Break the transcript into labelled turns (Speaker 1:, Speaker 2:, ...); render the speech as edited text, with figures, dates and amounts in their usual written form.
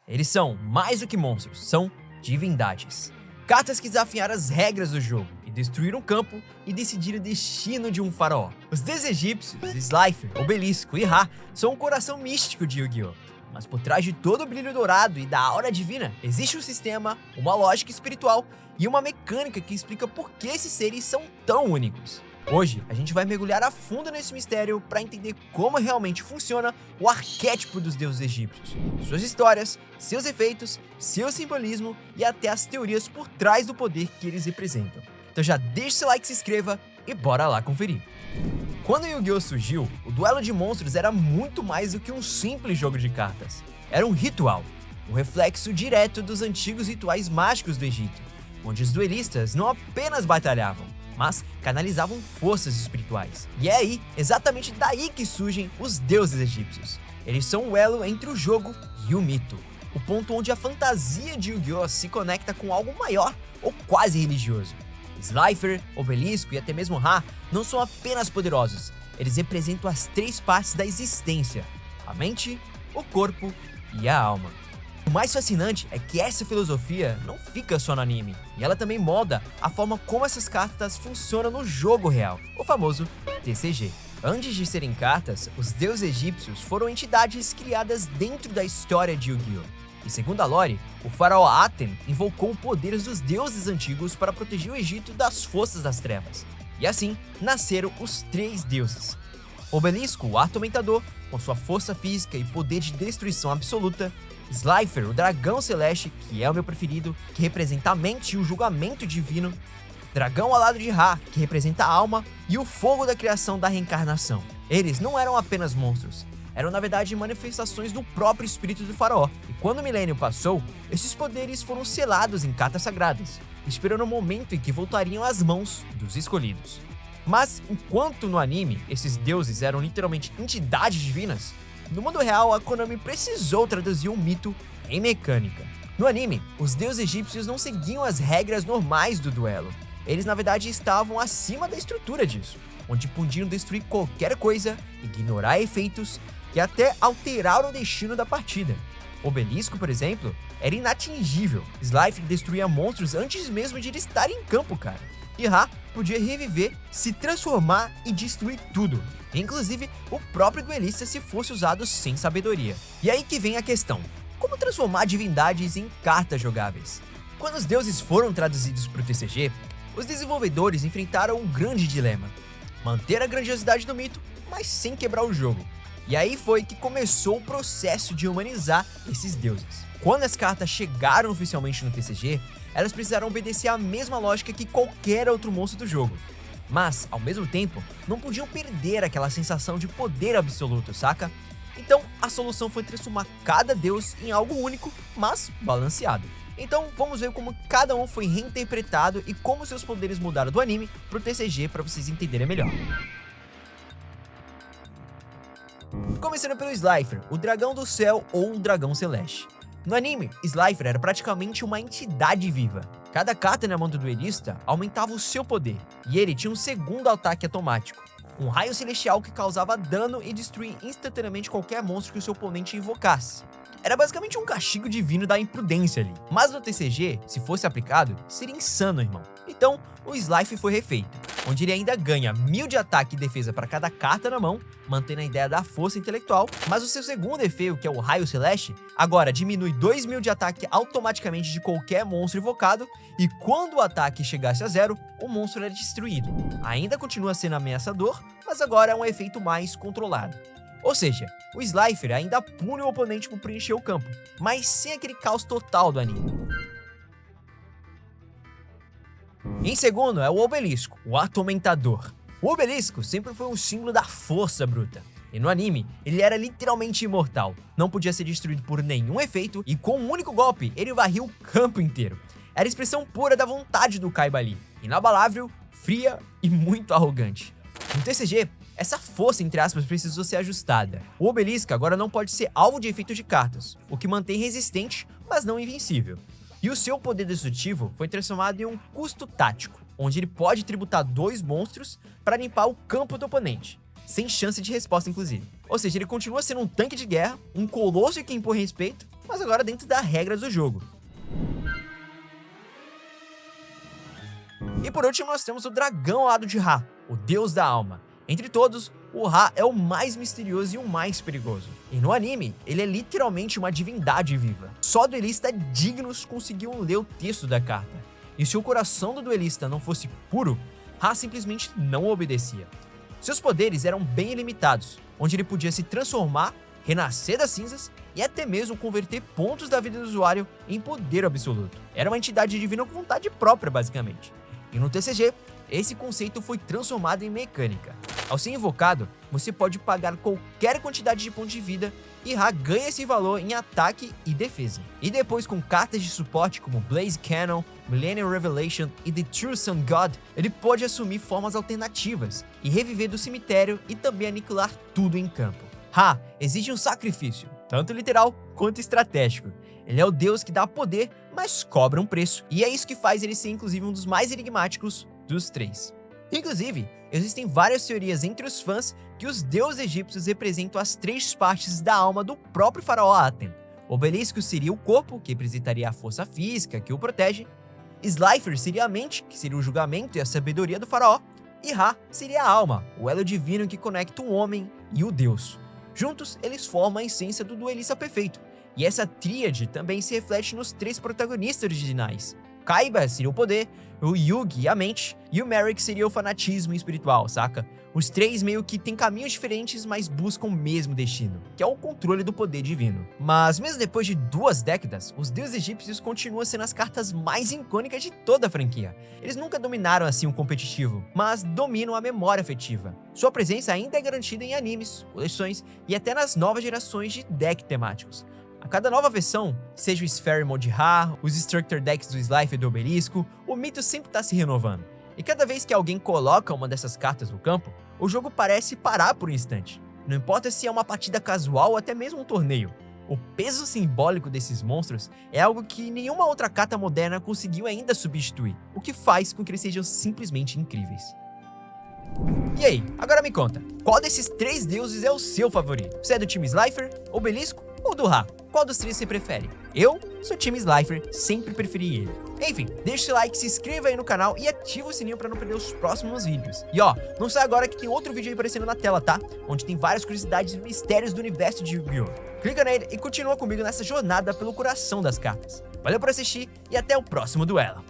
Speaker 1: Eles são mais do que monstros, são divindades. Cartas que desafiaram as regras do jogo e destruíram um campo e decidiram o destino de um faraó. Os deuses egípcios, Slifer, Obelisco e Ra são o coração místico de Yu-Gi-Oh! Mas por trás de todo o brilho dourado e da aura divina, existe um sistema, uma lógica espiritual e uma mecânica que explica por que esses seres são tão únicos. Hoje, a gente vai mergulhar a fundo nesse mistério para entender como realmente funciona o arquétipo dos deuses egípcios, suas histórias, seus efeitos, seu simbolismo e até as teorias por trás do poder que eles representam. Então já deixa seu like, se inscreva e bora lá conferir. Quando Yu-Gi-Oh! Surgiu, o duelo de monstros era muito mais do que um simples jogo de cartas. Era um ritual, um reflexo direto dos antigos rituais mágicos do Egito, onde os duelistas não apenas batalhavam, mas canalizavam forças espirituais. E é aí, exatamente daí que surgem os deuses egípcios. Eles são o elo entre o jogo e o mito, o ponto onde a fantasia de Yu-Gi-Oh! Se conecta com algo maior ou quase religioso. Slifer, Obelisco e até mesmo Ra não são apenas poderosos, eles representam as três partes da existência: a mente, o corpo e a alma. O mais fascinante é que essa filosofia não fica só no anime, e ela também molda a forma como essas cartas funcionam no jogo real, o famoso TCG. Antes de serem cartas, os deuses egípcios foram entidades criadas dentro da história de Yu-Gi-Oh! E segundo a lore, o faraó Aten invocou poderes dos deuses antigos para proteger o Egito das forças das trevas. E assim, nasceram os três deuses. Obelisco, o atormentador, com sua força física e poder de destruição absoluta. Slifer, o dragão celeste, que é o meu preferido, que representa a mente e o julgamento divino. Dragão ao lado de Ra, que representa a alma, e o fogo da criação da reencarnação. Eles não eram apenas monstros, eram na verdade manifestações do próprio espírito do faraó. E quando o milênio passou, esses poderes foram selados em cartas sagradas, esperando o momento em que voltariam às mãos dos escolhidos. Mas enquanto no anime esses deuses eram literalmente entidades divinas, no mundo real a Konami precisou traduzir um mito em mecânica. No anime, os deuses egípcios não seguiam as regras normais do duelo. Eles na verdade estavam acima da estrutura disso, onde podiam destruir qualquer coisa, ignorar efeitos e até alterar o destino da partida. Obelisco, por exemplo, era inatingível. Slifer destruía monstros antes mesmo de ele estar em campo, cara. E Ra podia reviver, se transformar e destruir tudo, inclusive o próprio duelista se fosse usado sem sabedoria. E aí que vem a questão: como transformar divindades em cartas jogáveis? Quando os deuses foram traduzidos para o TCG, os desenvolvedores enfrentaram um grande dilema: manter a grandiosidade do mito, mas sem quebrar o jogo. E aí foi que começou o processo de humanizar esses deuses. Quando as cartas chegaram oficialmente no TCG, elas precisaram obedecer à mesma lógica que qualquer outro monstro do jogo. Mas, ao mesmo tempo, não podiam perder aquela sensação de poder absoluto, saca? Então, a solução foi transformar cada deus em algo único, mas balanceado. Então, vamos ver como cada um foi reinterpretado e como seus poderes mudaram do anime pro TCG para vocês entenderem melhor. Começando pelo Slifer, o dragão do céu ou um dragão celeste. No anime, Slifer era praticamente uma entidade viva. Cada carta na mão do duelista aumentava o seu poder, e ele tinha um segundo ataque automático, um raio celestial que causava dano e destruía instantaneamente qualquer monstro que o seu oponente invocasse. Era basicamente um castigo divino da imprudência ali. Mas no TCG, se fosse aplicado, seria insano, irmão. Então, o Slifer foi refeito, onde ele ainda ganha 1000 de ataque e defesa para cada carta na mão, mantendo a ideia da força intelectual, mas o seu segundo efeito, que é o raio celeste, agora diminui 2000 de ataque automaticamente de qualquer monstro invocado, e quando o ataque chegasse a 0, o monstro era destruído. Ainda continua sendo ameaçador, mas agora é um efeito mais controlado. Ou seja, o Slifer ainda pune o oponente por preencher o campo, mas sem aquele caos total do anime. Em segundo é o Obelisco, o atormentador. O Obelisco sempre foi um símbolo da força bruta, e no anime ele era literalmente imortal, não podia ser destruído por nenhum efeito e com um único golpe ele varria o campo inteiro. Era a expressão pura da vontade do Kaiba ali, inabalável, fria e muito arrogante. No TCG, essa força, entre aspas, precisou ser ajustada. O Obelisco agora não pode ser alvo de efeitos de cartas, o que mantém resistente, mas não invencível. E o seu poder destrutivo foi transformado em um custo tático, onde ele pode tributar 2 monstros para limpar o campo do oponente, sem chance de resposta inclusive. Ou seja, ele continua sendo um tanque de guerra, um colosso que impõe respeito, mas agora dentro das regras do jogo. E por último nós temos o dragão alado de Ra, o deus da alma. Entre todos, o Ra é o mais misterioso e o mais perigoso. E no anime, ele é literalmente uma divindade viva. Só duelistas dignos conseguiam ler o texto da carta. E se o coração do duelista não fosse puro, Ra simplesmente não obedecia. Seus poderes eram bem ilimitados, onde ele podia se transformar, renascer das cinzas e até mesmo converter pontos da vida do usuário em poder absoluto. Era uma entidade divina com vontade própria, basicamente. E no TCG, esse conceito foi transformado em mecânica. Ao ser invocado, você pode pagar qualquer quantidade de pontos de vida e Ra ganha esse valor em ataque e defesa. E depois, com cartas de suporte como Blaze Cannon, Millennium Revelation e The True Sun God, ele pode assumir formas alternativas e reviver do cemitério e também aniquilar tudo em campo. Ra exige um sacrifício, tanto literal quanto estratégico. Ele é o deus que dá poder, mas cobra um preço. E é isso que faz ele ser inclusive um dos mais enigmáticos dos três. Inclusive, existem várias teorias entre os fãs que os deuses egípcios representam as três partes da alma do próprio faraó Aten. O obelisco seria o corpo, que representaria a força física que o protege. Slifer seria a mente, que seria o julgamento e a sabedoria do faraó. E Ra seria a alma, o elo divino que conecta o homem e o deus. Juntos, eles formam a essência do duelista perfeito. E essa tríade também se reflete nos três protagonistas originais. Kaiba seria o poder, o Yugi a mente e o Merrick seria o fanatismo espiritual, saca? Os três meio que têm caminhos diferentes, mas buscam o mesmo destino, que é o controle do poder divino. Mas mesmo depois de 2 décadas, os deuses egípcios continuam sendo as cartas mais icônicas de toda a franquia. Eles nunca dominaram assim o competitivo, mas dominam a memória afetiva. Sua presença ainda é garantida em animes, coleções e até nas novas gerações de deck temáticos. A cada nova versão, seja o Sphere Mode Ra, os Structure Decks do Slifer e do Obelisco, o mito sempre está se renovando. E cada vez que alguém coloca uma dessas cartas no campo, o jogo parece parar por um instante. Não importa se é uma partida casual ou até mesmo um torneio. O peso simbólico desses monstros é algo que nenhuma outra carta moderna conseguiu ainda substituir, o que faz com que eles sejam simplesmente incríveis. E aí, agora me conta, qual desses 3 deuses é o seu favorito? Você é do time Slifer, Obelisco ou do Ra? Qual dos 3 você prefere? Eu sou time Slifer, sempre preferi ele. Enfim, deixa o seu like, se inscreva aí no canal e ativa o sininho para não perder os próximos vídeos. E ó, não sai agora que tem outro vídeo aí aparecendo na tela, tá? Onde tem várias curiosidades e mistérios do universo de Yu-Gi-Oh! Clica nele e continua comigo nessa jornada pelo coração das cartas. Valeu por assistir e até o próximo duelo.